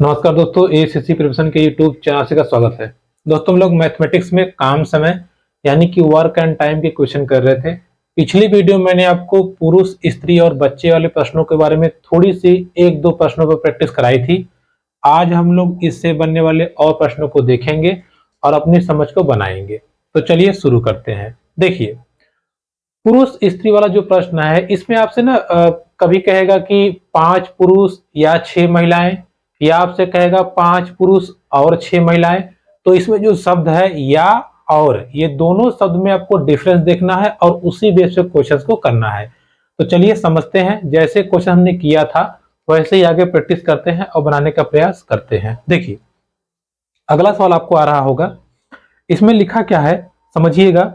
नमस्कार दोस्तों, एएसएससी प्रिपरेशन के यूट्यूब चैनल से का स्वागत है। दोस्तों, हम लोग मैथमेटिक्स में काम समय यानी कि वर्क एंड टाइम के क्वेश्चन कर रहे थे। पिछली वीडियो मैंने आपको पुरुष, स्त्री और बच्चे वाले प्रश्नों के बारे में थोड़ी सी एक दो प्रश्नों पर प्रैक्टिस कराई थी। आज हम लोग इससे बनने वाले और प्रश्नों को देखेंगे और अपनी समझ को बनाएंगे। तो चलिए शुरू करते हैं। देखिए, पुरुष स्त्री वाला जो प्रश्न है इसमें आपसे ना कभी कहेगा कि 5 पुरुष या 6 महिलाएं, या आपसे कहेगा 5 पुरुष और 6 महिलाएं। तो इसमें जो शब्द है या और, ये दोनों शब्द में आपको डिफरेंस देखना है और उसी बेस पे क्वेश्चन को करना है। तो चलिए समझते हैं। जैसे क्वेश्चन हमने किया था वैसे ही आगे प्रैक्टिस करते हैं और बनाने का प्रयास करते हैं। देखिए, अगला सवाल आपको आ रहा होगा। इसमें लिखा क्या है समझिएगा।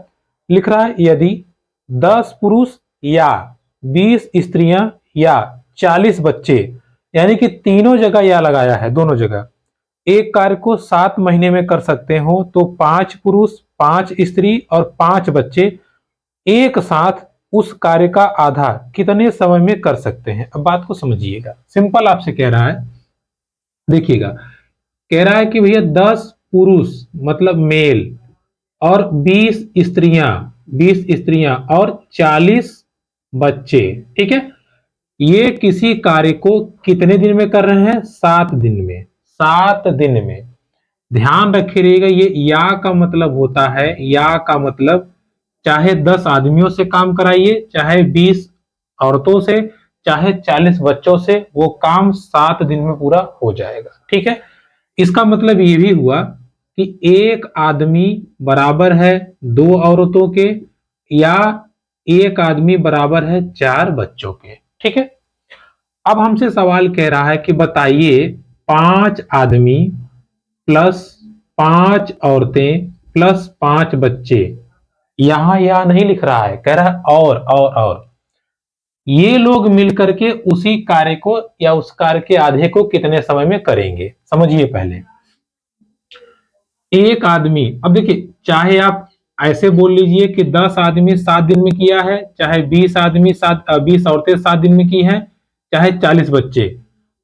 लिख रहा है यदि 10 पुरुष या 20 स्त्रियां या 40 बच्चे, यानी कि तीनों जगह या लगाया है, दोनों जगह, एक कार्य को 7 महीने में कर सकते हो तो 5 पुरुष, 5 स्त्री और 5 बच्चे एक साथ उस कार्य का आधा कितने समय में कर सकते हैं। अब बात को समझिएगा। सिंपल आपसे कह रहा है, देखिएगा, कह रहा है कि भैया 10 पुरुष मतलब मेल और 20 स्त्रियां और 40 बच्चे, ठीक है, ये किसी कार्य को कितने दिन में कर रहे हैं? 7 दिन में। 7 दिन में। ध्यान रखिएगा, ये या का मतलब होता है, या का मतलब चाहे 10 आदमियों से काम कराइए, चाहे 20 औरतों से, चाहे 40 बच्चों से, वो काम 7 दिन में पूरा हो जाएगा। ठीक है, इसका मतलब ये भी हुआ कि एक आदमी बराबर है 2 औरतों के, या एक आदमी बराबर है 4 बच्चों के। ठीक है, अब हमसे सवाल कह रहा है कि बताइए 5 आदमी प्लस 5 औरतें प्लस 5 बच्चे, यहां या नहीं लिख रहा है, कह रहा है और ये लोग मिलकर के उसी कार्य को या उस कार्य के आधे को कितने समय में करेंगे। समझिए पहले, एक आदमी, अब देखिए, चाहे आप ऐसे बोल लीजिए कि 10 आदमी 7 दिन में किया है, चाहे 20 आदमी 20 औरतें 7 दिन में की हैं, चाहे 40 बच्चे,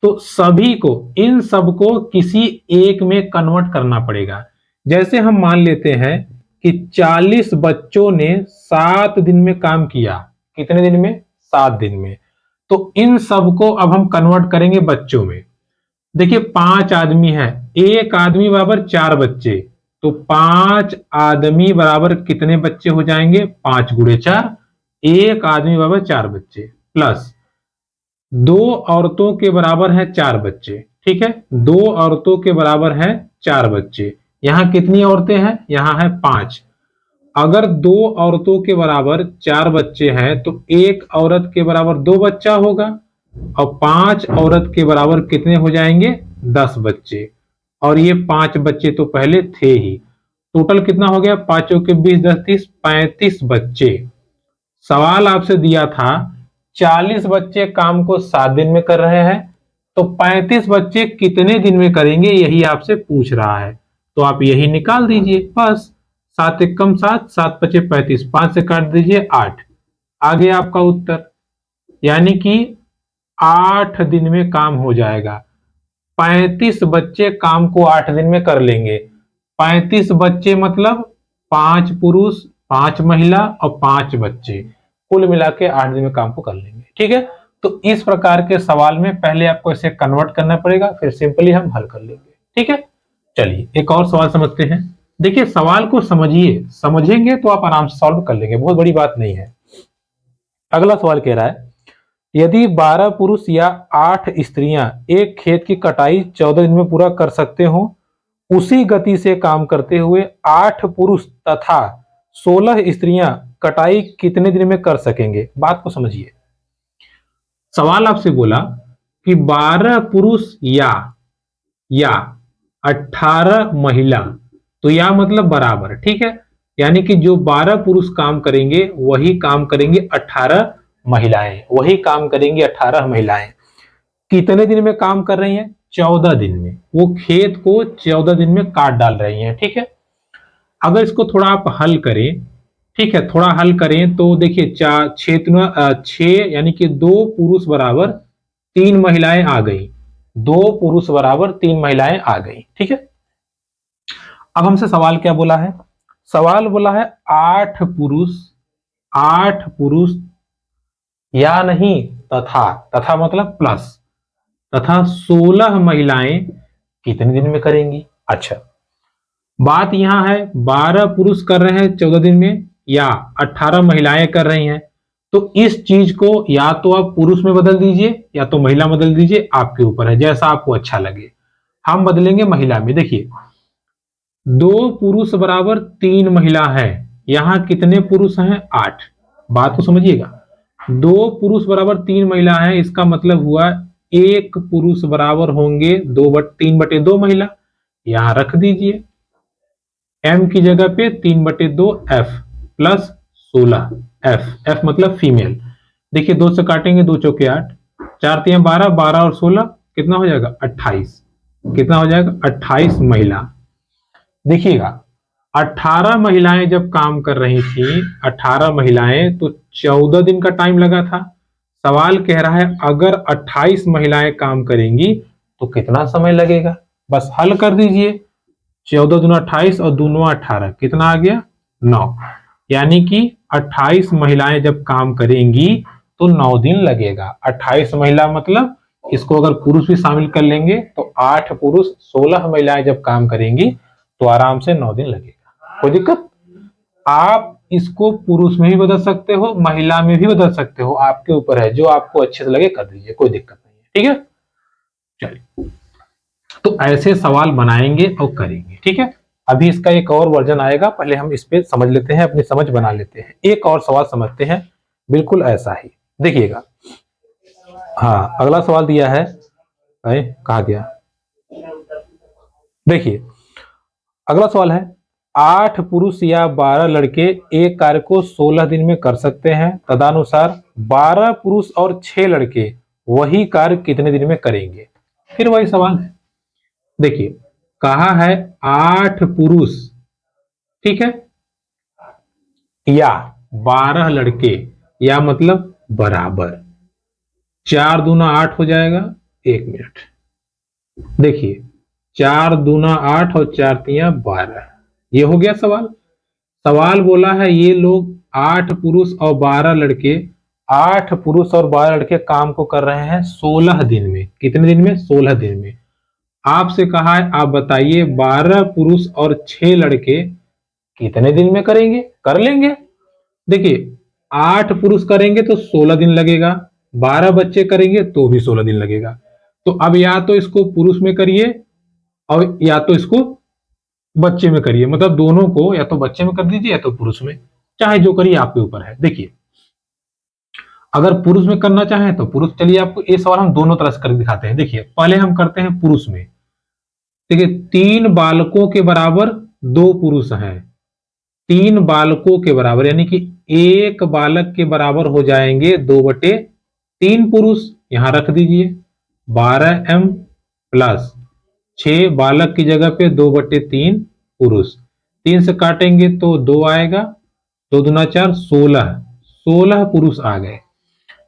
तो सभी को, इन सबको किसी एक में कन्वर्ट करना पड़ेगा। जैसे हम मान लेते हैं कि 40 बच्चों ने 7 दिन में काम किया। कितने दिन में? 7 दिन में। तो इन सबको अब हम कन्वर्ट करेंगे बच्चों में। देखिए, 5 आदमी है, एक आदमी बराबर 4 बच्चे, तो 5 आदमी बराबर कितने बच्चे हो जाएंगे? 5 गुणे 4, एक आदमी बराबर 4 बच्चे, प्लस 2 औरतों के बराबर है 4 बच्चे। ठीक है, 2 औरतों के बराबर है 4 बच्चे। यहां कितनी औरतें हैं? यहां है 5। अगर 2 औरतों के बराबर 4 बच्चे हैं तो एक औरत के बराबर 2 बच्चा होगा, और 5 औरत के बराबर कितने हो जाएंगे? 10 बच्चे। और ये 5 बच्चे तो पहले थे ही। टोटल कितना हो गया? 5 के 20, 10, 30, 35 बच्चे। सवाल आपसे दिया था 40 बच्चे काम को 7 दिन में कर रहे हैं, तो 35 बच्चे कितने दिन में करेंगे, यही आपसे पूछ रहा है। तो आप यही निकाल दीजिए बस। 7 एकम 7, 7 पचे 35, 5 से काट दीजिए 8, आ गया आपका उत्तर। यानी कि 8 दिन में काम हो जाएगा। 35 बच्चे काम को 8 दिन में कर लेंगे। 35 बच्चे मतलब 5 पुरुष, 5 महिला और 5 बच्चे, कुल मिला के 8 दिन में काम को कर लेंगे। ठीक है, तो इस प्रकार के सवाल में पहले आपको इसे कन्वर्ट करना पड़ेगा, फिर सिंपली हम हल कर लेंगे। ठीक है, चलिए एक और सवाल समझते हैं। देखिए, सवाल को समझिए, समझेंगे तो आप आराम से सॉल्व कर लेंगे, बहुत बड़ी बात नहीं है। अगला सवाल कह रहा है यदि 12 पुरुष या 8 स्त्रियां एक खेत की कटाई 14 दिन में पूरा कर सकते हो, उसी गति से काम करते हुए 8 पुरुष तथा 16 स्त्रियां कटाई कितने दिन में कर सकेंगे। बात को समझिए। सवाल आपसे बोला कि 12 पुरुष या 18 महिला, तो या मतलब बराबर। ठीक है, यानी कि जो 12 पुरुष काम करेंगे वही काम करेंगे 18 महिलाएं, वही काम करेंगी 18 महिलाएं। कितने दिन में काम कर रही हैं? 14 दिन में। वो खेत को 14 दिन में काट डाल रही हैं। ठीक है, अगर इसको थोड़ा आप हल करें, ठीक है, थोड़ा हल करें तो देखिए 6 यानी कि 2 पुरुष बराबर 3 महिलाएं आ गई। 2 पुरुष बराबर 3 महिलाएं आ गई। ठीक है, अब हमसे सवाल क्या बोला है? सवाल बोला है 8 पुरुष या नहीं तथा, तथा मतलब प्लस, तथा 16 महिलाएं कितने दिन में करेंगी। अच्छा, बात यहां है 12 पुरुष कर रहे हैं 14 दिन में या 18 महिलाएं कर रही हैं, तो इस चीज को या तो आप पुरुष में बदल दीजिए या तो महिला बदल दीजिए, आपके ऊपर है, जैसा आपको अच्छा लगे। हम बदलेंगे महिला में। देखिए 2 पुरुष बराबर 3 महिला है, यहां कितने पुरुष हैं? 8। बात को समझिएगा, 2 पुरुष बराबर 3 महिला है, इसका मतलब हुआ 1 पुरुष बराबर होंगे 3/2 महिला। यहां रख दीजिए m की जगह पे 3/2 f प्लस 16 f मतलब फीमेल। देखिए 2 से काटेंगे, 2 चौके 8, 4 3 12, 12 और 16 कितना हो जाएगा? 28। कितना हो जाएगा? 28 महिला। देखिएगा 18 महिलाएं जब काम कर रही थी, 18 महिलाएं, तो 14 दिन का टाइम लगा था। सवाल कह रहा है अगर 28 महिलाएं काम करेंगी तो कितना समय लगेगा? बस हल कर दीजिए, 14 दूना 28 और दूनों 18, कितना आ गया? 9। यानी कि 28 महिलाएं जब काम करेंगी तो 9 दिन लगेगा। 28 महिला मतलब इसको अगर पुरुष भी शामिल कर लेंगे तो 8 पुरुष 16 महिलाएं जब काम करेंगी तो आराम से 9 दिन लगेगा। कोई दिक्कत? आप इसको पुरुष में भी बदल सकते हो, महिला में भी बदल सकते हो, आपके ऊपर है, जो आपको अच्छे से लगे कर दीजिए, कोई दिक्कत नहीं है। ठीक है, चलिए, तो ऐसे सवाल बनाएंगे और करेंगे। ठीक है, अभी इसका एक और वर्जन आएगा, पहले हम इस पे समझ लेते हैं, अपनी समझ बना लेते हैं। एक और सवाल समझते हैं, बिल्कुल ऐसा ही देखिएगा। हाँ, अगला सवाल दिया है, कहा गया? देखिए अगला सवाल है 8 पुरुष या 12 लड़के एक कार्य को 16 दिन में कर सकते हैं, तदनुसार 12 पुरुष और 6 लड़के वही कार्य कितने दिन में करेंगे। फिर वही सवाल है, देखिए कहा है 8 पुरुष, ठीक है, या 12 लड़के, या मतलब बराबर, 4 दूना 8 हो जाएगा। 1 मिनट, देखिए 4 दूना 8 और 4 तिया 12, ये हो गया सवाल। सवाल बोला है ये लोग 8 पुरुष और 12 लड़के, 8 पुरुष और 12 लड़के काम को कर रहे हैं 16 दिन में। कितने दिन में? 16 दिन में। आपसे कहा है आप बताइए 12 पुरुष और 6 लड़के कितने दिन में करेंगे? कर लेंगे। देखिए 8 पुरुष करेंगे तो 16 दिन लगेगा, 12 बच्चे करेंगे तो भी 16 दिन लगेगा। तो अब या तो इसको पुरुष में करिए और या तो इसको बच्चे में करिए, मतलब दोनों को या तो बच्चे में कर दीजिए या तो पुरुष में, चाहे जो करिए, आपके ऊपर है। देखिए अगर पुरुष में करना चाहें तो पुरुष, चलिए आपको ये सवाल हम दोनों तरह से करके दिखाते हैं। देखिए पहले हम करते हैं पुरुष में। देखिए 3 बालकों के बराबर 2 पुरुष हैं, 3 बालकों के बराबर, यानी कि 1 बालक के बराबर हो जाएंगे 2/3 पुरुष। यहां रख दीजिए 12m प्लस 6 बालक की जगह पे 2/3 पुरुष, 3 से काटेंगे तो 2 आएगा, 2 दूना 4, 16 पुरुष आ गए।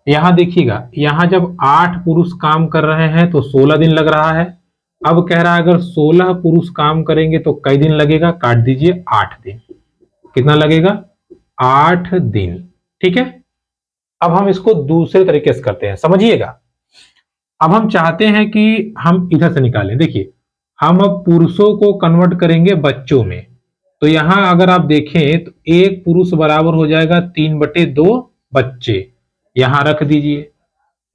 यहां देखिएगा, यहां जब 8 पुरुष काम कर रहे हैं तो 16 दिन लग रहा है। अब कह रहा है अगर 16 पुरुष काम करेंगे तो कई दिन लगेगा? काट दीजिए 8 दिन। कितना लगेगा? 8 दिन। ठीक है, अब हम इसको दूसरे तरीके से करते हैं, समझिएगा। अब हम चाहते हैं कि हम इधर से निकालें। देखिए हम अब पुरुषों को कन्वर्ट करेंगे बच्चों में, तो यहां अगर आप देखें तो 1 पुरुष बराबर हो जाएगा 3/2 बच्चे। यहां रख दीजिए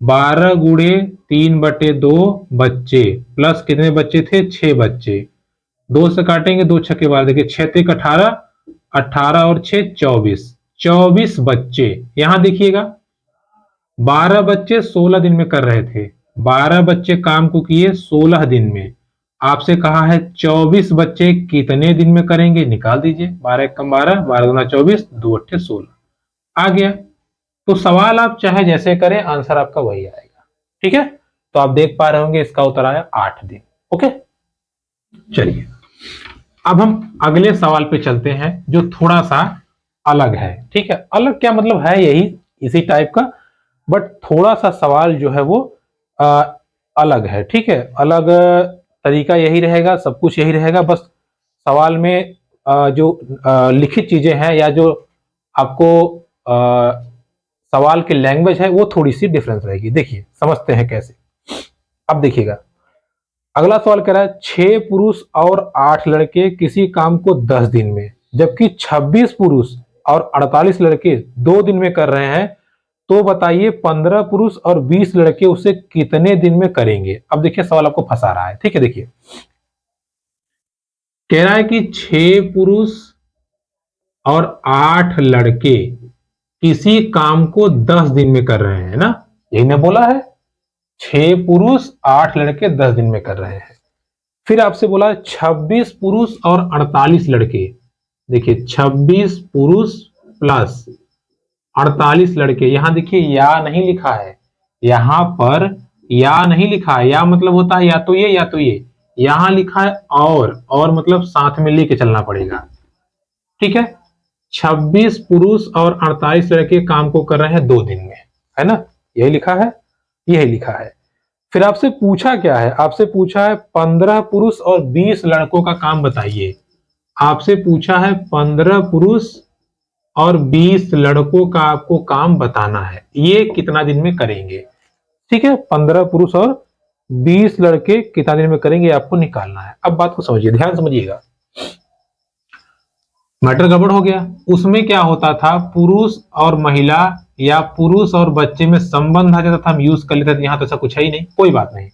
12 गुणे 3/2 बच्चे प्लस कितने बच्चे थे? 6 बच्चे। 2 से काटेंगे, 2 छक्के 12, देखिए 6 3 18, 18 और 6 24, 24 बच्चे। यहां देखिएगा 12 बच्चे 16 दिन में कर रहे थे, 12 बच्चे काम को किए 16 दिन में। आपसे कहा है 24 बच्चे कितने दिन में करेंगे? निकाल दीजिए, 12 कम 12, 12 दूना 24, 2 अट्ठे 16 आ गया। तो सवाल आप चाहे जैसे करें, आंसर आपका वही आएगा। ठीक है, तो आप देख पा रहे होंगे इसका उत्तर आया 8 दिन। ओके, चलिए अब हम अगले सवाल पे चलते हैं जो थोड़ा सा अलग है। ठीक है, अलग क्या मतलब, है यही इसी टाइप का, बट थोड़ा सा सवाल जो है वो अलग है, ठीक है। अलग तरीका यही रहेगा, सब कुछ यही रहेगा, बस सवाल में जो लिखित चीजें हैं या जो आपको सवाल की लैंग्वेज है वो थोड़ी सी डिफरेंस रहेगी। देखिए समझते हैं कैसे। अब देखिएगा अगला सवाल कह रहा है 6 पुरुष और 8 लड़के किसी काम को 10 दिन में, जबकि 26 पुरुष और 48 लड़के 2 दिन में कर रहे हैं, तो बताइए 15 पुरुष और 20 लड़के उसे कितने दिन में करेंगे। अब देखिए सवाल आपको फंसा रहा है, ठीक है। देखिए कह रहा है कि 6 पुरुष और 8 लड़के किसी काम को 10 दिन में कर रहे हैं ना, यही ने बोला है। 6 पुरुष 8 लड़के 10 दिन में कर रहे हैं। फिर आपसे बोला 26 पुरुष और 48 लड़के। देखिए 26 पुरुष प्लस 48 लड़के, यहां देखिए या नहीं लिखा है, यहां पर या नहीं लिखा है। या मतलब होता है या तो ये या तो ये, यहां लिखा है और मतलब साथ में लेके चलना पड़ेगा, ठीक है। 26 पुरुष और 48 लड़के काम को कर रहे हैं 2 दिन में, है ना, यही लिखा है, यही लिखा है। फिर आपसे पूछा क्या है, आपसे पूछा है 15 पुरुष और 20 लड़कों का काम बताइए। आपसे पूछा है 15 पुरुष और 20 लड़कों का आपको काम बताना है, ये कितना दिन में करेंगे, ठीक है। 15 पुरुष और 20 लड़के कितना दिन में करेंगे आपको निकालना है। अब बात को समझिए, ध्यान समझिएगा। मैटर गड़बड़ हो गया। उसमें क्या होता था, पुरुष और महिला या पुरुष और बच्चे में संबंध आ जाता था, हम यूज कर लेते थे। यहां तो ऐसा कुछ है ही नहीं, कोई बात नहीं।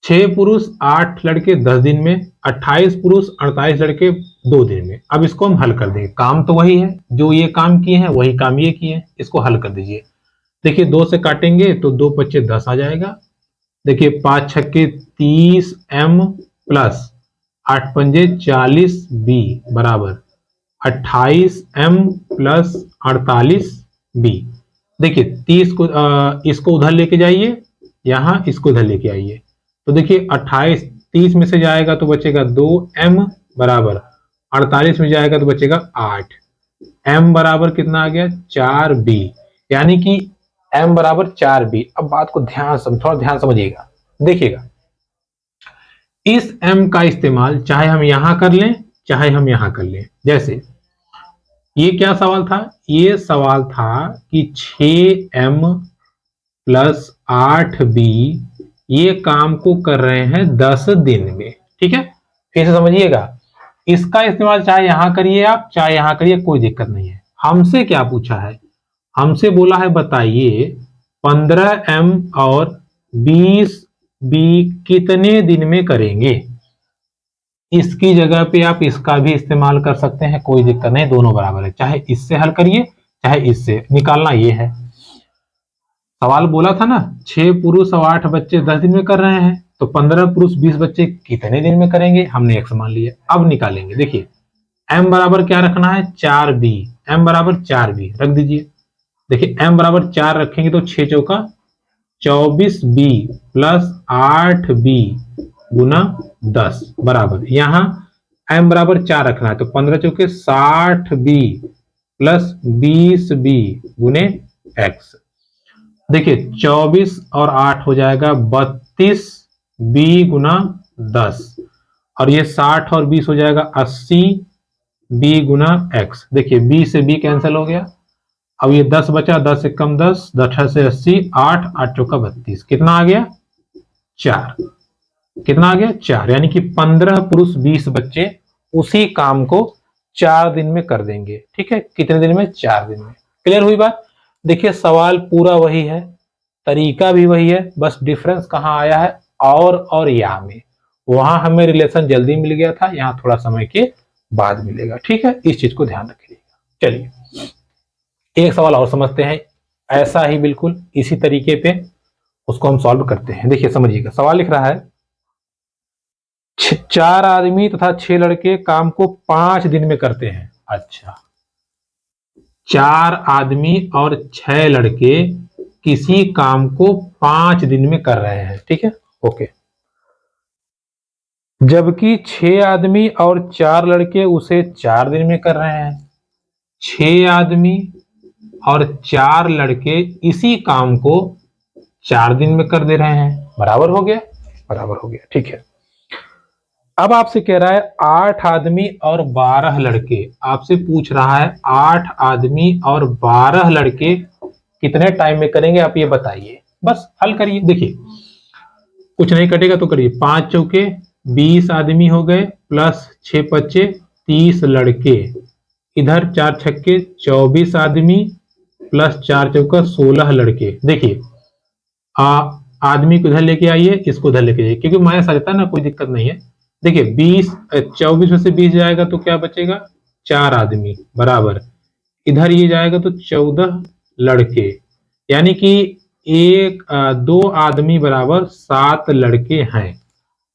6 पुरुष 8 लड़के 10 दिन में, 28 पुरुष 48 लड़के 2 दिन में। अब इसको हम हल कर देंगे, काम तो वही है, जो ये काम किए हैं वही काम ये किए हैं, इसको हल कर दीजिए। देखिए 2 से काटेंगे तो 2 पच्चे 10 आ जाएगा। देखिए 5 छक्के 30 m प्लस 8 पंजे 40 b बराबर 28 m प्लस 48 b। देखिए 30 को इसको उधर लेके जाइए, यहां इसको इधर लेके आइए, तो देखिए 28 30 में से जाएगा तो बचेगा 2m बराबर 48 में जाएगा तो बचेगा 8। m बराबर कितना आ गया 4b, यानी कि m बराबर 4b। अब बात को थोड़ा ध्यान समझिएगा। देखिएगा इस m का इस्तेमाल चाहे हम यहां कर लें चाहे हम यहां कर लें। जैसे ये क्या सवाल था, ये सवाल था कि 6m प्लस 8b ये काम को कर रहे हैं 10 दिन में, ठीक है। फिर से समझिएगा, इसका इस्तेमाल चाहे यहां करिए आप चाहे यहां करिए, कोई दिक्कत नहीं है। हमसे क्या पूछा है, हमसे बोला है बताइए 15m और 20b कितने दिन में करेंगे। इसकी जगह पे आप इसका भी इस्तेमाल कर सकते हैं, कोई दिक्कत नहीं, दोनों बराबर है। चाहे इससे हल करिए चाहे इससे, निकालना ये है। सवाल बोला था ना 6 पुरुष और 8 बच्चे 10 दिन में कर रहे हैं, तो 15 पुरुष 20 बच्चे कितने दिन में करेंगे, हमने x मान लिया। अब निकालेंगे। देखिए m बराबर क्या रखना है 4b, m बराबर 4b रख दीजिए। देखिए m बराबर 4 रखेंगे तो 6 चौका 24b प्लस 8b गुना 10 बराबर, यहाँ m बराबर 4 रखना है तो 15 चौके 60b प्लस 20b गुने x। देखिए 24 और 8 हो जाएगा 32 b गुना 10, और ये 60 और 20 हो जाएगा 80 b गुना x। देखिए b से b कैंसिल हो गया, अब ये 10 बचा, 10 से कम 10, 10 से 80, 8 8 चौका 32, कितना आ गया 4। कितना आ गया 4, यानी कि 15 पुरुष 20 बच्चे उसी काम को 4 दिन में कर देंगे, ठीक है। कितने दिन में 4 दिन में। क्लियर हुई बात। देखिए सवाल पूरा वही है, तरीका भी वही है, बस डिफरेंस कहां आया है और या में। वहां हमें रिलेशन जल्दी मिल गया था, यहां थोड़ा समय के बाद मिलेगा, ठीक है। इस चीज को ध्यान रखिएगा। चलिए एक सवाल और समझते हैं, ऐसा ही बिल्कुल इसी तरीके पे उसको हम सॉल्व करते हैं। देखिए समझिएगा, सवाल लिख रहा है 4 आदमी तथा 6 लड़के काम को 5 दिन में करते हैं। अच्छा, 4 आदमी और 6 लड़के किसी काम को 5 दिन में कर रहे हैं, ठीक है, ओके। जबकि 6 आदमी और 4 लड़के उसे 4 दिन में कर रहे हैं। 6 आदमी और 4 लड़के इसी काम को 4 दिन में कर दे रहे हैं। बराबर हो गया, बराबर हो गया। ठीक है, अब आपसे कह रहा है 8 आदमी और 12 लड़के, आपसे पूछ रहा है 8 आदमी और 12 लड़के कितने टाइम में करेंगे, आप ये बताइए। बस हल करिए। देखिए कुछ नहीं कटेगा तो करिए, 5 चौके 20 आदमी हो गए, प्लस 6 बच्चे 30 लड़के, इधर 4 छक्के 24 आदमी, प्लस 4 चौका 16 लड़के। देखिए आदमी को इधर लेके आइए, इसको इधर लेके जाइए, क्योंकि माइनस आ जाता है ना, कोई दिक्कत नहीं है। देखिए 24 में से 20 जाएगा तो क्या बचेगा, 4 आदमी बराबर, इधर ये जाएगा तो 14 लड़के, यानी कि दो आदमी बराबर 7 लड़के हैं,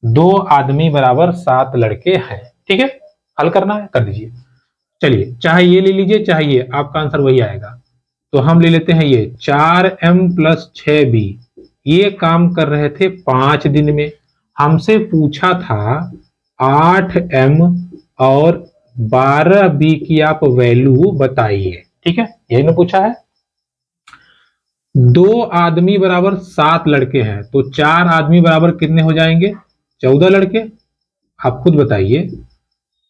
2 आदमी बराबर 7 लड़के हैं। ठीक है, हल करना है, कर दीजिए। चलिए चाहे ये ले लीजिए चाहे ये, आपका आंसर वही आएगा। तो हम ले लेते हैं ये 4m प्लस 6b, ये काम कर रहे थे 5 दिन में, हमसे पूछा था 8m और 12b की आप वैल्यू बताइए। ठीक है, यही ना पूछा है। 2 आदमी बराबर 7 लड़के हैं, तो 4 आदमी बराबर कितने हो जाएंगे, 14 लड़के। आप खुद बताइए,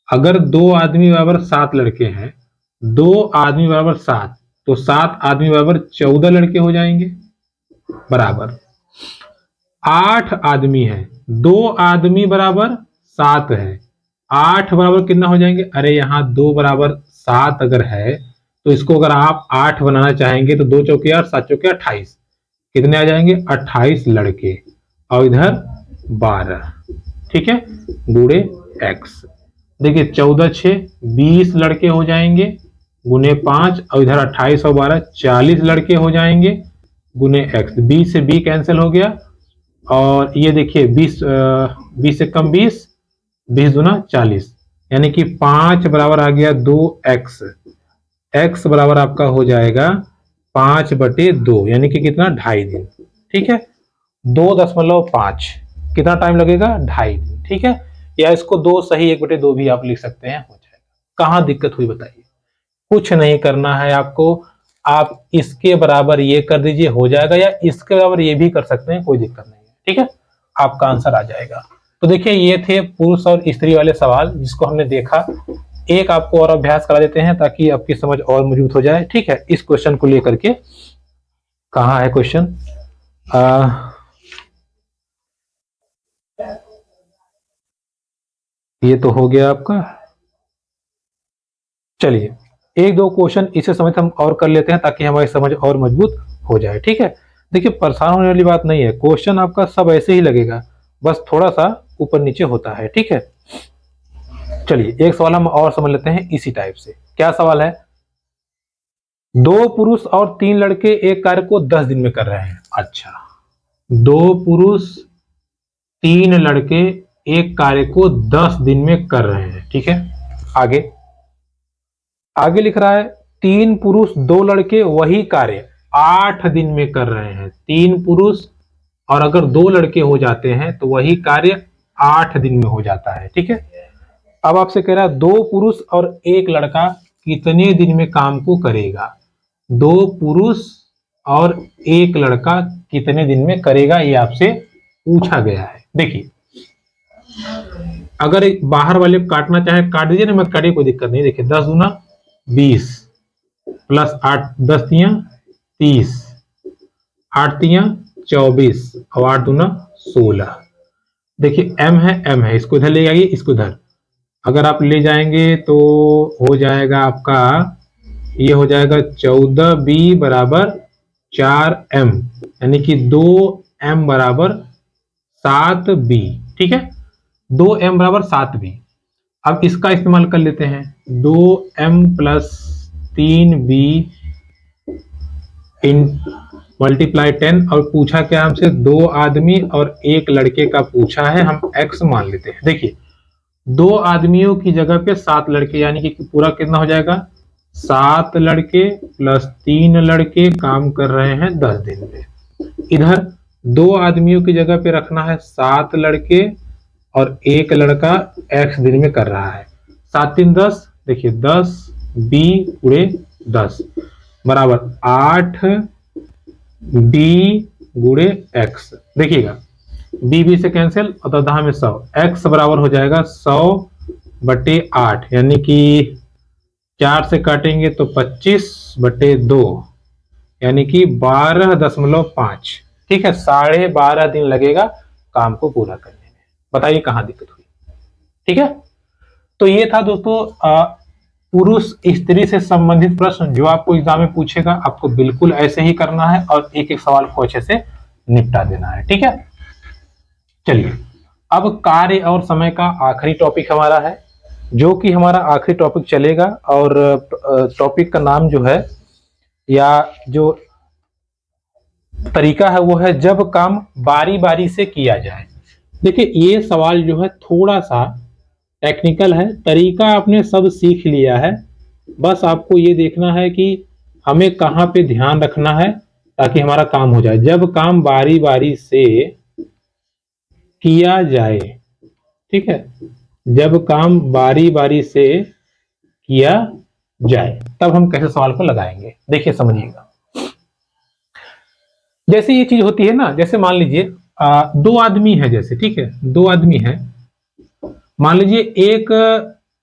अगर 2 आदमी बराबर 7 लड़के हैं, 2 आदमी बराबर 7, तो 7 आदमी बराबर 14 लड़के हो जाएंगे, बराबर 8 आदमी है, 2 आदमी बराबर 7 है, 8 बराबर कितना हो जाएंगे, अरे यहां 2 बराबर 7 अगर है तो इसको अगर आप 8 बनाना चाहेंगे तो 2 चौके 8, 7 चौके 28, कितने आ जाएंगे 28 लड़के, और इधर 12। ठीक है, गुणे x। देखिए 14 6 20 लड़के हो जाएंगे, गुने 5, और इधर 28 और 12 40 लड़के हो जाएंगे, गुने x। 20 से b कैंसिल हो गया, और ये देखिए 20 से कम 20, 20 दूना 40, यानी कि 5 बराबर आ गया 2x। x बराबर आपका हो जाएगा 5/2, यानी कि कितना 2.5 दिन। ठीक है, 2.5 कितना टाइम लगेगा, 2.5 दिन। ठीक है, या इसको 2 सही 1/2 भी आप लिख सकते हैं, हो जाएगा। कहां दिक्कत हुई बताइए, कुछ नहीं करना है आपको, आप इसके बराबर ये कर दीजिए, हो जाएगा, या इसके बराबर ये भी कर सकते हैं, कोई दिक्कत नहीं है। ठीक है, आपका आंसर आ जाएगा। तो देखिए ये थे पुरुष और स्त्री वाले सवाल जिसको हमने देखा। एक आपको और अभ्यास करा देते हैं ताकि आपकी समझ और मजबूत हो जाए। ठीक है, इस क्वेश्चन को लेकर के, कहाँ है क्वेश्चन, ये तो हो गया आपका। चलिए एक दो क्वेश्चन इसे समेत हम और कर लेते हैं ताकि हमारी समझ और मजबूत हो जाए। ठीक है, देखिए परेशान होने वाली बात नहीं है, क्वेश्चन आपका सब ऐसे ही लगेगा, बस थोड़ा सा ऊपर नीचे होता है। ठीक है, चलिए एक सवाल हम और समझ लेते हैं इसी टाइप से। क्या सवाल है, 2 पुरुष और 3 लड़के एक कार्य को 10 दिन में कर रहे हैं। अच्छा, 2 पुरुष 3 लड़के एक कार्य को 10 दिन में कर रहे हैं। ठीक है, आगे आगे लिख रहा है 3 पुरुष 2 लड़के वही कार्य 8 दिन में कर रहे हैं। 3 पुरुष और अगर 2 लड़के हो जाते हैं तो वही कार्य 8 दिन में हो जाता है। ठीक है, अब आपसे कह रहा है 2 पुरुष और 1 लड़का कितने दिन में काम को करेगा। 2 पुरुष और 1 लड़का कितने दिन में करेगा, ये आपसे पूछा गया है। देखिए अगर बाहर वाले काटना चाहे काट दीजिए ना, मत काटिए, कोई दिक्कत नहीं। देखिए 10 दूना 20 प्लस 8 10 तियां 30, 8 तियां 24 और 8 दूना 16। देखिए m है, इसको इधर ले आइए, इसको इधर अगर आप ले जाएंगे तो हो जाएगा आपका, ये हो जाएगा 14b बराबर 4m, यानी कि 2m बराबर 7b। ठीक है, 2m बराबर 7b। अब इसका इस्तेमाल कर लेते हैं, 2m प्लस 3b इन मल्टीप्लाई 10, और पूछा क्या हमसे, 2 आदमी और 1 लड़के का पूछा है, हम x मान लेते हैं। देखिए 2 आदमियों की जगह पे 7 लड़के, यानी कि पूरा कितना हो जाएगा, 7 लड़के प्लस 3 लड़के काम कर रहे हैं 10 दिन में। इधर 2 आदमियों की जगह पे रखना है 7 लड़के और 1 लड़का x दिन में कर रहा है। 7 3 10, देखिए 10 b गुणे 10 बराबर 8 b गुणे x। देखिएगा बी से कैंसिल और 10 में 100, x बराबर हो जाएगा 100/8, यानी कि 4 से काटेंगे तो 25/2, यानी कि 12.5। ठीक है, 12.5 दिन लगेगा काम को पूरा करने में। बताइए कहां दिक्कत हुई। ठीक है, तो ये था दोस्तों पुरुष स्त्री से संबंधित प्रश्न जो आपको एग्जाम में पूछेगा। आपको बिल्कुल ऐसे ही करना है और एक एक सवाल को अच्छे से निपटा देना है। ठीक है, चलिए अब कार्य और समय का आखिरी टॉपिक हमारा है, जो कि हमारा आखिरी टॉपिक चलेगा। और टॉपिक का नाम जो है या जो तरीका है वो है जब काम बारी बारी से किया जाए। देखिए ये सवाल जो है थोड़ा सा टेक्निकल है, तरीका आपने सब सीख लिया है, बस आपको ये देखना है कि हमें कहाँ पे ध्यान रखना है ताकि हमारा काम हो जाए। जब काम बारी बारी से किया जाए, ठीक है, जब काम बारी बारी से किया जाए तब हम कैसे सवाल को लगाएंगे। देखिए समझिएगा, जैसे ये चीज होती है ना, जैसे मान लीजिए दो आदमी है, जैसे ठीक है दो आदमी है, मान लीजिए एक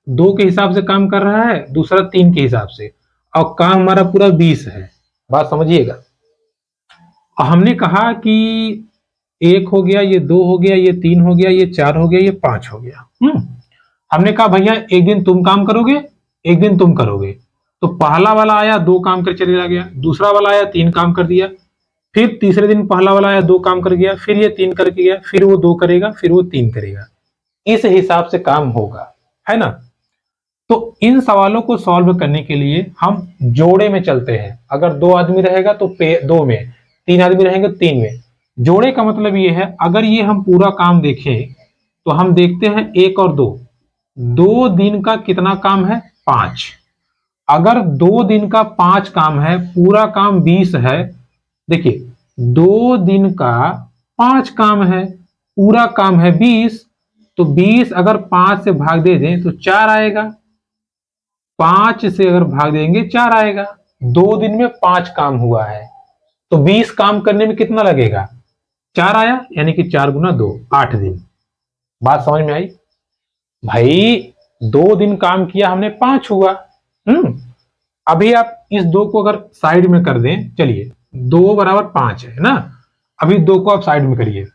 2 के हिसाब से काम कर रहा है, दूसरा 3 के हिसाब से, और काम हमारा पूरा 20 है। बात समझिएगा, हमने कहा कि 1 हो गया, ये 2 हो गया, ये 3 हो गया, ये 4 हो गया, ये 5 हो गया। हमने कहा भैया एक दिन तुम काम करोगे, एक दिन तुम करोगे। तो पहला वाला आया 2 काम कर चला गया, दूसरा वाला आया 3 काम कर दिया, फिर तीसरे दिन पहला वाला आया 2 काम कर गया, फिर ये 3 करके गया, फिर वो 2 करेगा, फिर वो 3 करेगा। इस हिसाब से काम होगा, है ना। तो इन सवालों को सॉल्व करने के लिए हम जोड़े में चलते हैं। अगर 2 आदमी रहेगा तो 2 में, 3 आदमी रहेंगे 3 में। जोड़े का मतलब ये है, अगर ये हम पूरा काम देखें तो हम देखते हैं 1 और 2, 2 दिन का कितना काम है 5। अगर 2 दिन का 5 काम है, पूरा काम 20 है। देखिए 2 दिन का 5 काम है, पूरा काम है 20, तो 20 अगर 5 से भाग दे दें तो 4 आएगा, 5 से अगर भाग देंगे 4 आएगा। 2 दिन में 5 काम हुआ है, तो 20 काम करने में कितना लगेगा, 4 आया, यानी कि 4 गुना 2, 8 दिन। बात समझ में आई भाई, 2 दिन काम किया हमने, 5 हुआ। अभी आप इस 2 को अगर साइड में कर दें, चलिए 2 बराबर 5 है ना, अभी 2 को आप साइड में करिए,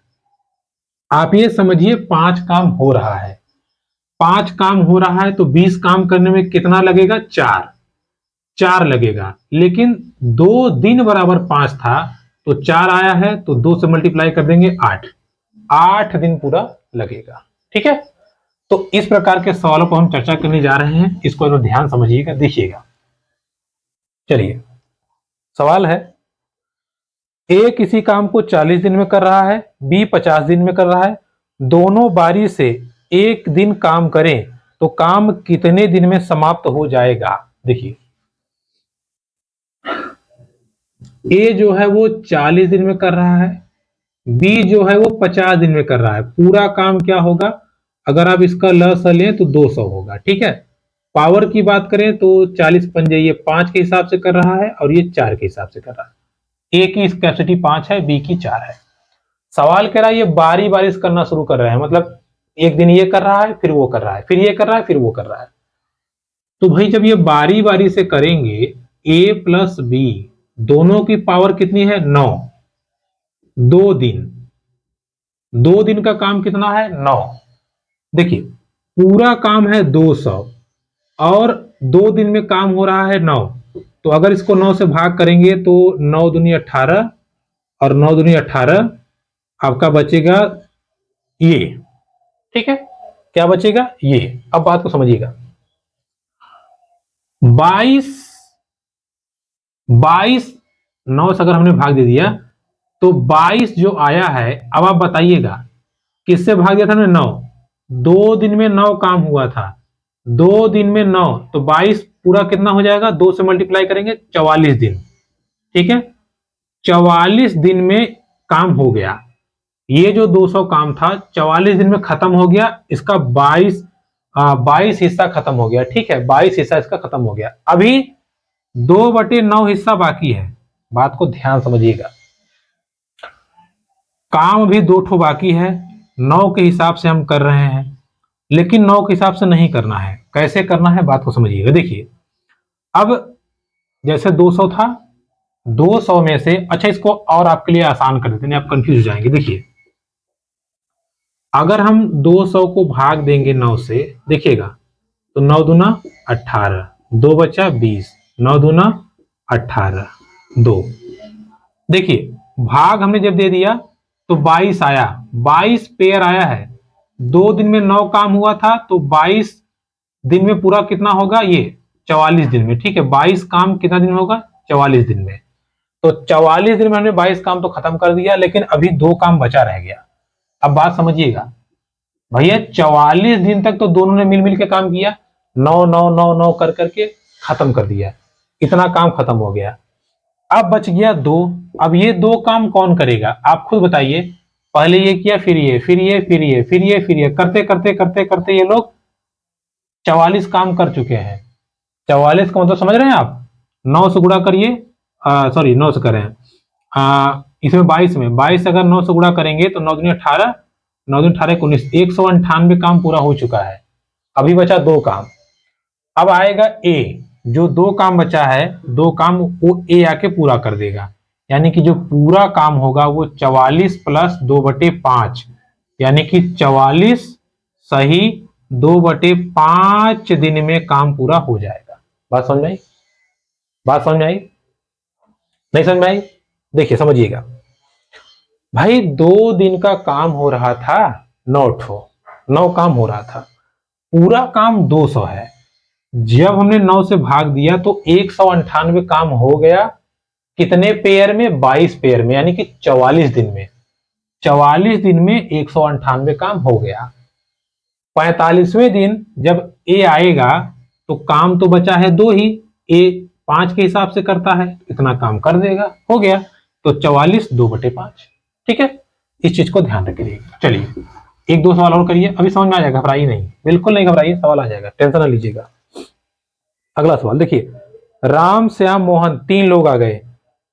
आप ये समझिए 5 काम हो रहा है, 5 काम हो रहा है, तो 20 काम करने में कितना लगेगा, 4 लगेगा। लेकिन 2 दिन बराबर 5 था, तो 4 आया है, तो 2 से मल्टीप्लाई कर देंगे 8 दिन पूरा लगेगा। ठीक है, तो इस प्रकार के सवालों को हम चर्चा करने जा रहे हैं, इसको ध्यान समझिएगा, देखिएगा। चलिए सवाल है, ए किसी काम को 40 दिन में कर रहा है, बी 50 दिन में कर रहा है, दोनों बारी से एक दिन काम करें तो काम कितने दिन में समाप्त हो जाएगा। देखिए ए जो है वो 40 दिन में कर रहा है, बी जो है वो 50 दिन में कर रहा है। पूरा काम क्या होगा, अगर आप इसका लस लें तो 200 होगा। ठीक है, पावर की बात करें तो 40 पंजे ये 5 के हिसाब से कर रहा है और ये 4 के हिसाब से कर रहा है। ए की कैपेसिटी 5 है, बी की 4 है। सवाल कह रहा है ये बारी बारी से करना शुरू कर रहे हैं, मतलब एक दिन ये कर रहा है, फिर वो कर रहा है, फिर ये कर रहा है, फिर वो कर रहा है। तो भाई जब ये बारी बारी से करेंगे, ए प्लस बी दोनों की पावर कितनी है, 9। 2 दिन का काम कितना है, 9। देखिए पूरा काम है 200 और 2 दिन में काम हो रहा है 9, तो अगर इसको 9 से भाग करेंगे तो 9 दूनी 18 और 9 दूनी 18, आपका बचेगा ये। ठीक है, क्या बचेगा, ये। अब बात को समझिएगा, 22 9 से अगर हमने भाग दे दिया तो 22 जो आया है, अब आप बताइएगा किससे भाग दिया था हमने, 9। 2 दिन में 9 काम हुआ था, 2 दिन में 9, तो 22 पूरा कितना हो जाएगा, 2 से मल्टीप्लाई करेंगे 44 दिन। ठीक है, 44 दिन में काम हो गया। ये जो 200 काम था 44 दिन में खत्म हो गया, इसका 22 हिस्सा खत्म हो गया। ठीक है, 22 हिस्सा इसका खत्म हो गया। अभी 2/9 हिस्सा बाकी है। बात को ध्यान समझिएगा, काम भी 2 ठो बाकी है, 9 के हिसाब से हम कर रहे हैं, लेकिन 9 के हिसाब से नहीं करना है। कैसे करना है बात को समझिएगा। देखिए अब जैसे 200 था, 200 में से, अच्छा इसको और आपके लिए आसान कर देते हैं, आप कंफ्यूज हो जाएंगे। देखिए अगर हम 200 को भाग देंगे 9 से, देखिएगा तो 9 दूना 18, 2 बचा 20, 9 दूना 18, 2। देखिए भाग हमने जब दे दिया तो 22 आया, 22 पेयर आया है। 2 दिन में 9 काम हुआ था, तो 22 दिन में पूरा कितना होगा, ये 44 दिन में। ठीक है, 22 काम कितना दिन में होगा, 44 दिन में। तो 44 दिन में हमने 22 काम तो खत्म कर दिया, लेकिन अभी 2 काम बचा रह गया। अब बात समझिएगा भैया, 44 दिन तक तो दोनों ने मिल मिल के काम किया, 9 9 9 9 कर करके खत्म कर दिया, इतना काम खत्म हो गया। अब बच गया 2। अब ये 2 काम कौन करेगा, आप खुद बताइए। पहले ये किया, फिर ये, फिर ये, फिर ये, फिर ये, फिर ये, करते करते करते करते ये लोग 44 काम कर चुके हैं। 44 का मतलब समझ रहे हैं आप, 9 से गुणा करिए, सॉरी 9 से करें, इसमें 22 में 22 अगर 9 से गुणा करेंगे तो 9 दूनी 18, 9 दूनी 18 19, 198 काम पूरा हो चुका है। अभी बचा 2 काम। अब आएगा ए, जो 2 काम बचा है, 2 काम वो ए आके पूरा कर देगा, यानी कि जो पूरा काम होगा वो 44 प्लस 2/5, यानी कि 44 सही 2/5 दिन में काम पूरा हो जाएगा। बात समझ में आई, बात समझ में आई, नहीं समझ में आई? देखिए समझिएगा भाई, 2 दिन का काम हो रहा था, 9 काम हो रहा था, पूरा काम 200 है। जब हमने 9 से भाग दिया तो 198 काम हो गया, कितने पेयर में, 22 पेयर में, यानी कि 44 दिन में। 44 दिन में 198 काम हो गया। 45वें दिन जब ए आएगा तो काम तो बचा है 2 ही, ए 5 के हिसाब से करता है, इतना काम कर देगा, हो गया। तो 44 2/5। ठीक है, इस चीज को ध्यान रखिएगा। चलिए 1 2 सवाल और करिए, अभी समझ में आ जाएगा, घबराइए नहीं, बिल्कुल नहीं घबराइए, सवाल आ जाएगा, टेंशन ना लीजिएगा। अगला सवाल देखिए, राम श्याम मोहन 3 लोग आ गए,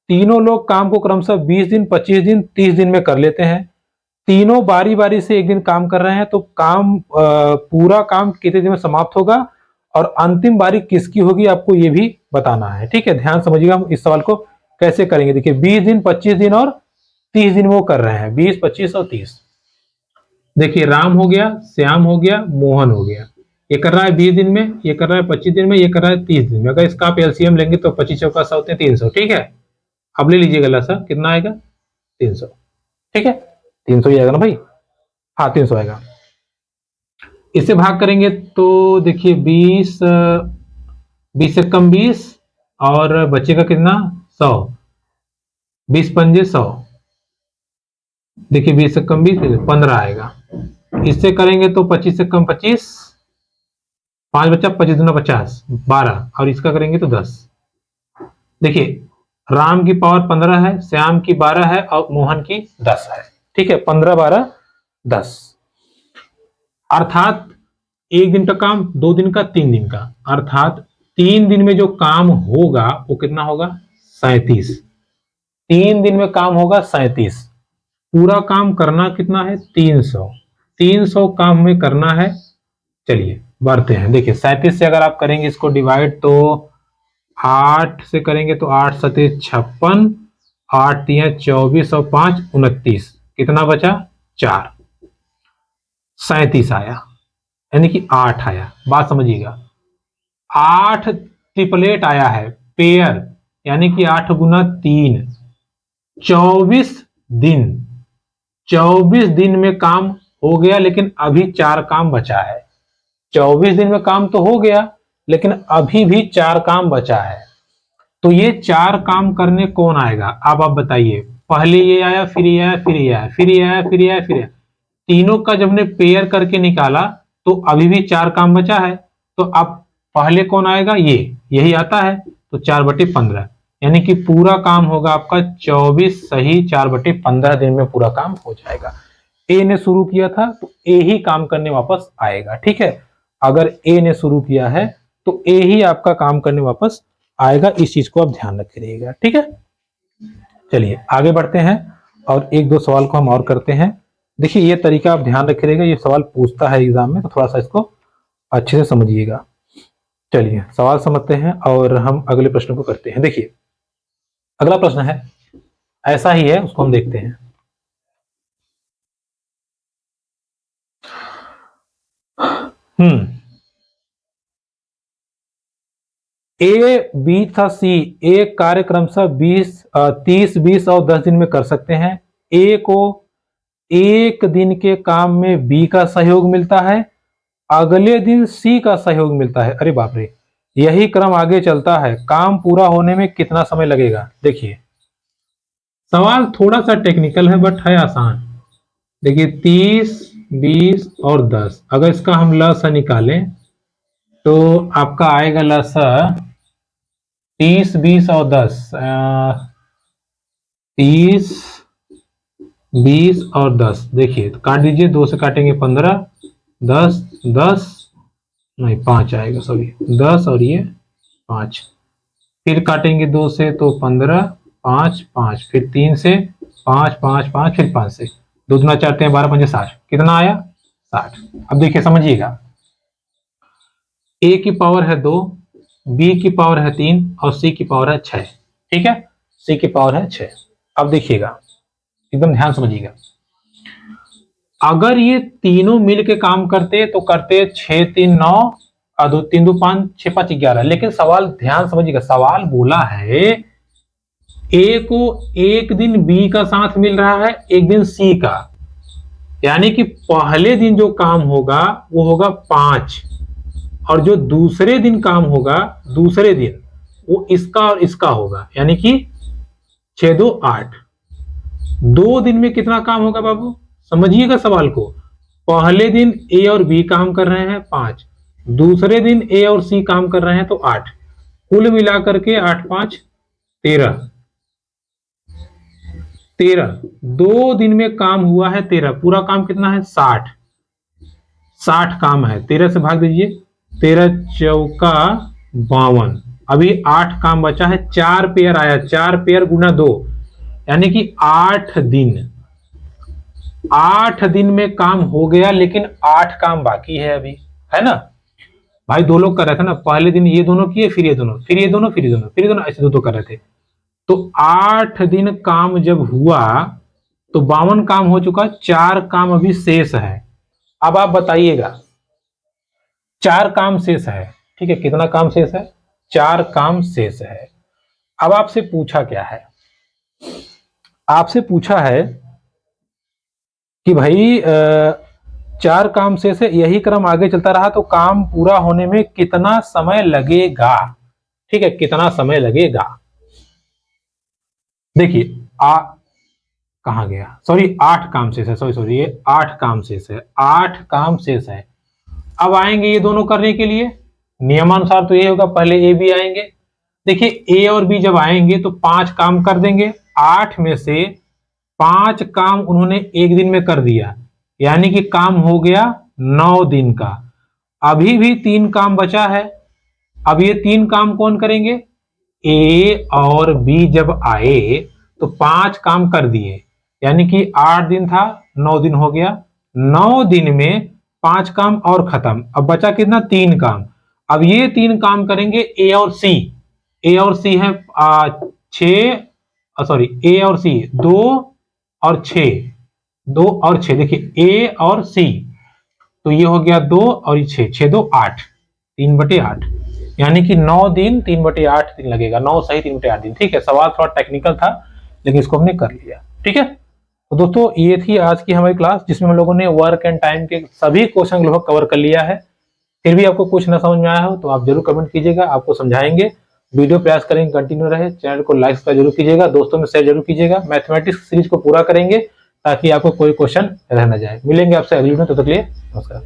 तीनों लोग काम को क्रमशः 20 दिन 25 दिन 30 दिन में कर लेते हैं। तीनों बारी बारी से एक दिन काम कर रहे हैं, तो काम पूरा काम कितने दिन में समाप्त होगा और अंतिम बारी किसकी होगी, आपको ये भी बताना है। ठीक है, ध्यान समझिएगा हम इस सवाल को कैसे करेंगे। देखिए 20 दिन 25 दिन और 30 दिन वो कर रहे हैं, 20 25 और 30। देखिए राम हो गया, श्याम हो गया, मोहन हो गया, ये कर रहा है 20 दिन में, ये कर रहा है 25 दिन में, ये कर रहा है 30 दिन में। अगर इसका आप एलसीएम लेंगे तो 25 चौका 100 होते हैं 300। ठीक है, अब ले लीजिएगा लसा, कितना आएगा 300। ठीक है, 300 ही आएगा ना भाई, हाँ 300 आएगा। इससे भाग करेंगे तो देखिए 20 से कम 20 और बचेगा कितना 100, 20 पंजे 100। देखिए 20 से कम 20 15 आएगा। इससे करेंगे तो 25 से कम 25, 5 बचा, 25 दूना 50 12, और इसका करेंगे तो 10। देखिए राम की पावर 15 है, श्याम की 12 है और मोहन की 10 है। ठीक है, 15 12 10, अर्थात 1 दिन का काम, 2 दिन का, 3 दिन का, अर्थात 3 दिन में जो काम होगा वो कितना होगा 37। 3 दिन में काम होगा 37, पूरा काम करना कितना है 300। 300 काम में करना है। चलिए बढ़ते हैं, देखिए 37 से अगर आप करेंगे इसको डिवाइड तो 8 से करेंगे तो 8 सते 56, 8 तिया 24 और 5 29, कितना बचा 4, 37 आया, यानी कि 8 आया। बात समझिएगा, 8 ट्रिपलेट आया है पेयर, यानी कि 8 गुना 3, 24 दिन, 24 दिन में काम हो गया, लेकिन अभी 4 काम बचा है। 24 दिन में काम तो हो गया, लेकिन अभी भी 4 काम बचा है। तो ये 4 काम करने कौन आएगा, अब आप बताइए। पहले ये आया, फिर ये आया, फिर ये आया, फिर ये आया, फिर ये आया, फिर ये, तीनों का जब हमने पेयर करके निकाला तो अभी भी 4 काम बचा है। तो अब पहले कौन आएगा, ये यही आता है, तो 4/15, यानी कि पूरा काम होगा आपका 24 सही 4/15 दिन में पूरा काम हो जाएगा। ए ने शुरू किया था तो ए ही काम करने वापस आएगा। ठीक है, अगर ए ने शुरू किया है तो ए ही आपका काम करने वापस आएगा, इस चीज को आप ध्यान रखिएगा। ठीक है, चलिए आगे बढ़ते हैं और एक दो सवाल को हम और करते हैं। देखिए ये तरीका आप ध्यान रखिएगा, ये सवाल पूछता है एग्जाम में, तो थोड़ा सा इसको अच्छे से समझिएगा। चलिए सवाल समझते हैं और हम अगले प्रश्न को करते हैं। देखिए अगला प्रश्न है, ऐसा ही है, उसको हम देखते हैं। ए, बी था सी, एक कार्यक्रम से 30, 20 और 10 दिन में कर सकते हैं। ए को एक दिन के काम में बी का सहयोग मिलता है, अगले दिन सी का सहयोग मिलता है। अरे बाप रे, यही क्रम आगे चलता है, काम पूरा होने में कितना समय लगेगा? देखिए सवाल थोड़ा सा टेक्निकल है बट है आसान। देखिए 30, 20 और 10, अगर इसका हम लसा निकालें तो आपका आएगा लसा 30, 20 और 10, 30, 20 और 10। देखिए काट दीजिए, 2 से काटेंगे 15, 10, 10 नहीं 5 आएगा, सॉरी 10 और ये 5, फिर काटेंगे 2 से तो 15, 5, 5, फिर 3 से 5, 5, 5, फिर 5 से, 2 दूना 4 हैं 12, 5 60, कितना आया? 60। अब देखिए समझिएगा, ए की पावर है 2, बी की पावर है 3 और सी की पावर है 6। ठीक है, सी की पावर है 6। अब देखिएगा एकदम ध्यान समझिएगा, अगर ये तीनों मिलके काम करते तो करते 6, 3, 9 और 2, 3, 2, 5, 6, 5, 11। लेकिन सवाल ध्यान समझिएगा, सवाल बोला है ए को एक दिन बी का साथ मिल रहा है, एक दिन सी का, यानी कि पहले दिन जो काम होगा वो होगा 5 और जो दूसरे दिन काम होगा दूसरे दिन वो इसका और इसका होगा, यानी कि 6, 2, 8। 2 दिन में कितना काम होगा बाबू? समझिएगा सवाल को, पहले दिन ए और बी काम कर रहे हैं 5, दूसरे दिन ए और सी काम कर रहे हैं तो 8, कुल मिलाकर के 8, 5, 13। 2 दिन में काम हुआ है 13, पूरा काम कितना है? 60 काम है, 13 से भाग दीजिए, 13 चौका 52, अभी 8 काम बचा है, 4 पेयर आया, 4 पेयर गुना 2 यानी कि 8 दिन। 8 दिन में काम हो गया, लेकिन 8 काम बाकी है अभी, है ना भाई? 2 लोग कर रहे थे ना, पहले दिन ये दोनों किए, फिर ये दोनों, फिर ये दोनों, फिर ये दोनों, फिर ये दोनों, ऐसे 2 कर रहे थे। तो 8 दिन काम जब हुआ तो 52 काम हो चुका, 4 काम अभी शेष है। अब आप बताइएगा, 4 काम शेष है, ठीक है, कितना काम शेष है? 4 काम शेष है। अब आपसे पूछा क्या है? आपसे पूछा है कि भाई 4 काम शेष है, यही क्रम आगे चलता रहा तो काम पूरा होने में कितना समय लगेगा? ठीक है, कितना समय लगेगा? देखिए कहां गया, सॉरी 8 काम शेष है, सॉरी ये 8 काम शेष है, 8 काम शेष है। अब आएंगे ये दोनों करने के लिए, नियमानुसार तो ये होगा, पहले ए बी आएंगे। देखिए ए और बी जब आएंगे तो 5 काम कर देंगे, 8 में से 5 काम उन्होंने एक दिन में कर दिया, यानी कि काम हो गया 9 दिन का। अभी भी 3 काम बचा है, अब ये 3 काम कौन करेंगे? ए और बी जब आए तो 5 काम कर दिए, यानी कि 8 दिन था, 9 दिन हो गया, 9 दिन में 5 काम और खत्म। अब बचा कितना? 3 काम। अब ये 3 काम करेंगे ए और सी। ए और सी है 6, सॉरी ए और सी 2 और 6, 2 और 6, देखिए ए और सी, तो ये हो गया 2 और 6, 6, 2, 8, 3/8, यानी कि 9 दिन 3/8 दिन लगेगा, 9 सही 3/8 दिन। ठीक है, सवाल थोड़ा टेक्निकल था लेकिन इसको हमने कर लिया। ठीक है, तो दोस्तों ये थी आज की हमारी क्लास, जिसमें हम लोगों ने वर्क एंड टाइम के सभी क्वेश्चन लगभग कवर कर लिया है। फिर भी आपको कुछ ना समझ में आया हो तो आप जरूर कमेंट कीजिएगा, आपको समझाएंगे। वीडियो प्रयास करेंगे कंटिन्यू रहे, चैनल को लाइक जरूर कीजिएगा, दोस्तों में शेयर जरूर कीजिएगा। मैथमेटिक्स सीरीज को पूरा करेंगे ताकि आपको कोई क्वेश्चन रह न जाए। मिलेंगे आपसे अगली वीडियो में, तब तक के लिए नमस्कार।